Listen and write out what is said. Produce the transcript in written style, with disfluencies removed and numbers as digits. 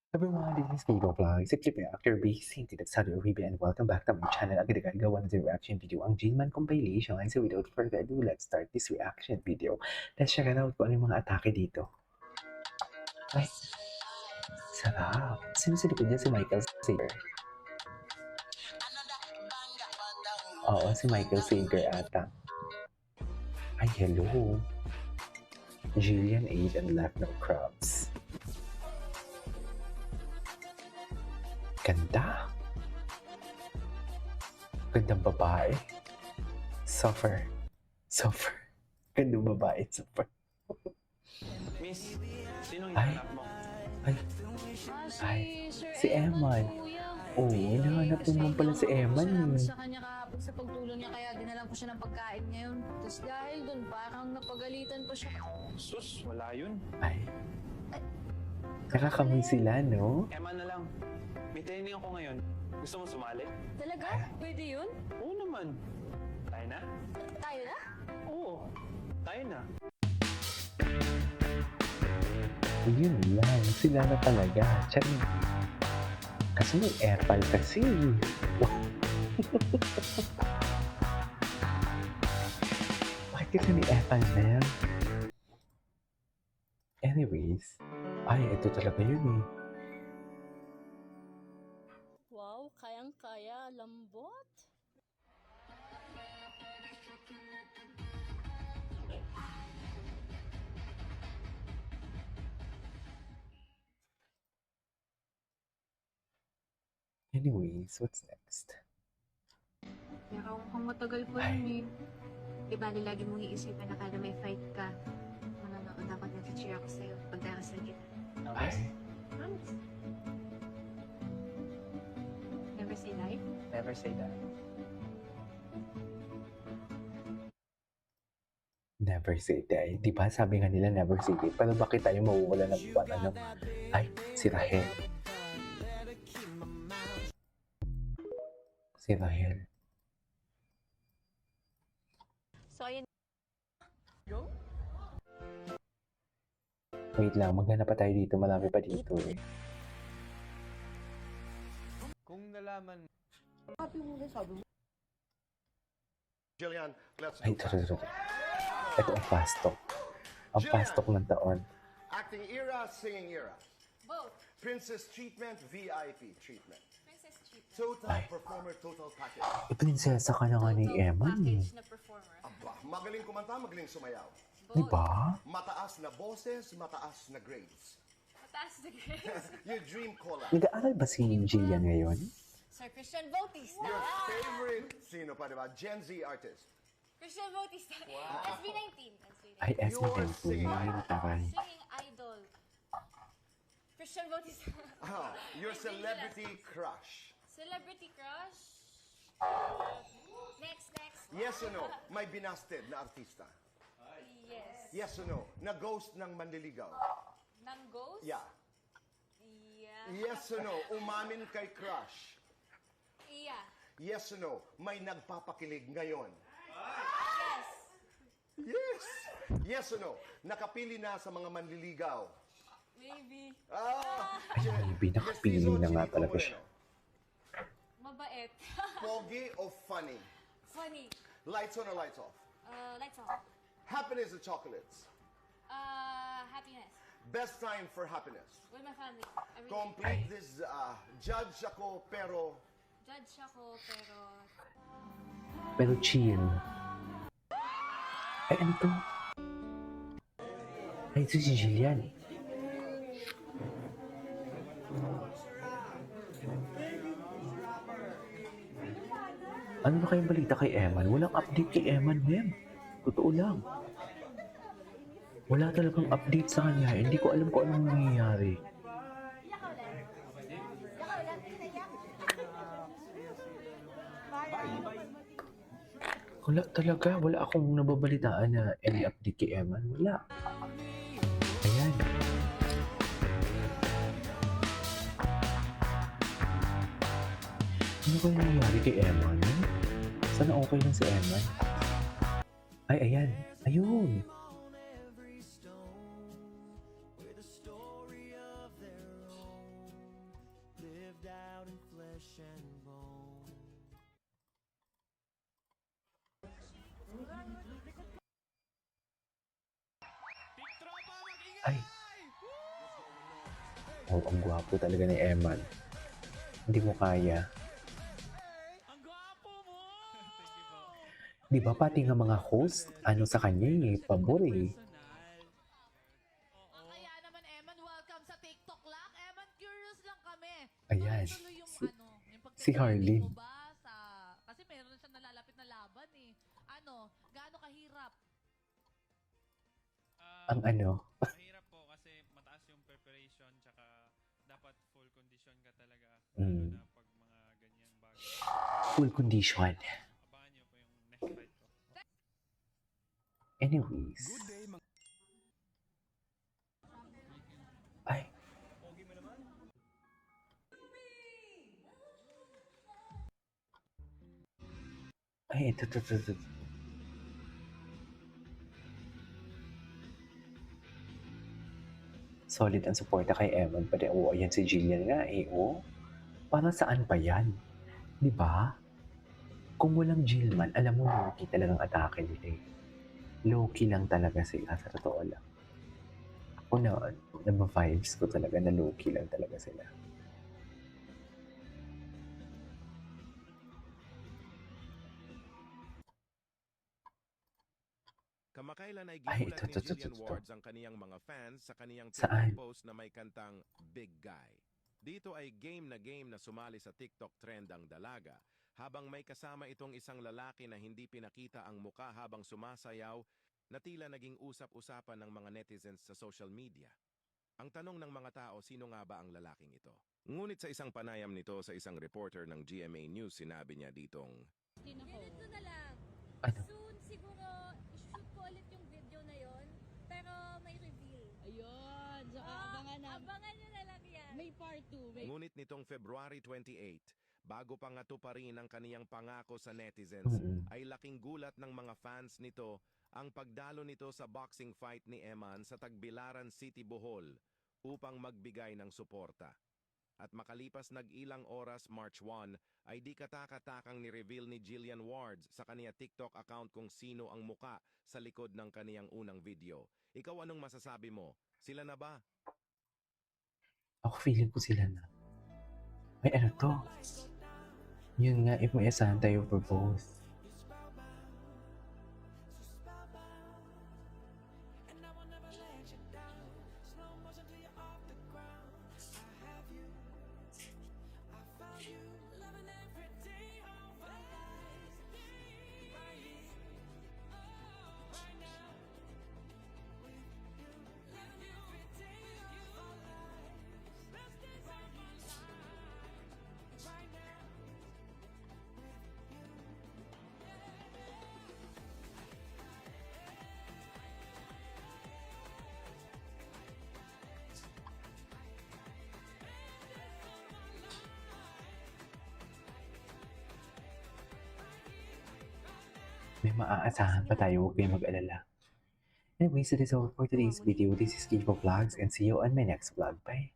Everyone, this is Vivo Vlogs. It's your actor Basing to Saudi Arabia and welcome back to my channel. Agad gawa ng reaction video ang Gman compilation. So without further ado, let's start this reaction video. Let's check it out kung ano yung mga atake dito. Ay, sarap. Sino sa likod niya? Si Michael Sager. Oo, si Michael Sager ata. Ay, hello. Jillian ate and left no crumbs. Ganda. Gandang babae. Suffer. Gandang babae. Suffer. Miss, sinong Ay. hinahanap mo? Ay. Ay. Si Eman. Oo, hinahanap mo naman pala si Eman. Sa kanya kahapon sa pagtulong niya kaya dinalan ko siya ng pagkain ngayon. Tapos dahil dun parang napagalitan pa siya. Sus, wala yun. Ay. Nakakamoy sila, no? Emma na lang. May training ako ngayon. Gusto mo sumali? Talaga? Pwede yun? Oo naman. Tayo na? Tayo na? Oo. Tayo na. Yun lang. Sila na talaga. Charing. Kasi may epal kasi. Bakit kasi may epal na yan? Anyways. Ay, ito talaga yun eh. Wow, kayang-kaya. Lambot. Anyways, what's next? Pero kung matagal pa yun eh. Diba, lagi mong iisipin na kada may fight ka, manonood ako at nag-cheer ako sa'yo pag darasal kita. Ay, Promise. Never say die. Never say that. never say die. Di ba sabi nga nila never say die? Pero bakit tayo mawawala ng ano? Ay, si Rahel. Si Rahel. So, ayun. Wait lang, maghanap pa tayo dito. Marami pa dito eh. Kung nalaman Jillian, let's Ay, go. sorry. Ito ang fast talk. Ang fast talk ng taon. Acting era, singing era. Both. Princess treatment, VIP treatment. Princess treatment. Total Ay. performer, total package. Prinsesa ka na nga ni Eman eh. Package na performer. Aba, magaling kumanta, magaling sumayaw. Di ba? Mataas na boses, mataas na grades. Mataas na grades. Your dream collab. Nag-aaral ba si Jillian ngayon? Sir Christian Bautista. Your favorite, sino pa diba? Gen Z artist. Christian Bautista. SB19. Ay, SB19. singing. Ay, taray. Singing idol. Christian Bautista. Your celebrity crush. Celebrity crush. Next. Yes or no? May binasted na artista. Yes. Yes or no? Na ghost ng manliligaw. Nang ghost? Yeah. Yeah. Yes or no? Umamin kay crush. Yeah. Yes or no? May nagpapakilig ngayon. Yes. Yes! Yes or no? Nakapili na sa mga manliligaw. Maybe. Maybe nakapili na nga talaga siya. Mabait. Pogi o funny? Funny. Lights on or lights off? Lights on. Happiness or chocolates? Happiness. Best time for happiness. With my family. Every day. Complete this, judge ako pero Judge ako, pero... Pero chill. Ay, ano to? Ay, ito si Jillian. Ano ba kayong balita kay Eman? Walang update kay Eman, ma'am. Totoo lang. Wala talagang update sa kanya. Hindi ko alam kung anong nangyayari. Wala talaga. Wala akong nababalitaan na any update kay Eman. Wala. Ayan. Ano kaya nangyayari kay Eman? Sana okay lang si Eman? Ay, ayan. Ayun. Ay! Oh, ang gwapo talaga ni Eman. Hindi mo kaya. Ang gwapo mo! Thank you po. Di ba pati nga mga host, ano sa kanya pabor eh. Personal. Oo. Kaya naman, Eman, welcome sa TikTok lang. Eman, curious lang kami. Ayan. Tuloy yung Si- yung si Harleen. mo ba sa... Kasi meron siyang nalalapit na laban eh. Gaano kahirap? Ang ano, Mahirap po kasi mataas yung preparation tsaka dapat full condition ka talaga. Lalo na pag mga ganyang bagay. full condition. Abangan nyo po yung next fight ko. Anyways. Ay. Ay, ito. Solid ang suporta kay Eman pa rin. Oo, ayan si Jillian nga eh. Oh. Para saan pa yan? Di ba? Kung walang Jillman, alam mo, low-key talagang atake nila eh. Low-key lang talaga sila, sa totoo lang. Ako na, vibes ko talaga na low-key lang talaga sila. Kamakailan ay Ay, ginulat ito. ni Jillian Wards ang kaniyang mga fans sa kaniyang Saan? TikTok post na may kantang Big Guy. Dito ay game na sumali sa TikTok trend ang dalaga, habang may kasama itong isang lalaki na hindi pinakita ang muka habang sumasayaw na tila naging usap-usapan ng mga netizens sa social media. Ang tanong ng mga tao, sino nga ba ang lalaking ito? Ngunit sa isang panayam nito sa isang reporter ng GMA News, sinabi niya ditong, Ganito na lang. Ano? Soon siguro i-shoot ko ulit yung video na yon, pero may reveal. Ayun. So, Abangan nyo na lang yan. May part 2. ngunit nitong February 28, bago pa nga tuparin ang kaniyang pangako sa netizens, ay laking gulat ng mga fans nito ang pagdalo nito sa boxing fight ni Eman sa Tagbilaran City, Bohol upang magbigay ng suporta. At makalipas nag-ilang oras, March 1, ay di katakatakang ni-reveal ni Jillian Wards sa kaniya TikTok account kung sino ang muka sa likod ng kaniyang unang video. Ikaw anong masasabi mo? Sila na ba? Ako feeling ko sila na. Ay, ano to? Yun nga, if may asahan tayo for both. May maaasahan pa tayo, huwag kayong mag-alala. Anyways, that is all for today's video. This is Kiko Vlogs and see you on my next vlog. Bye!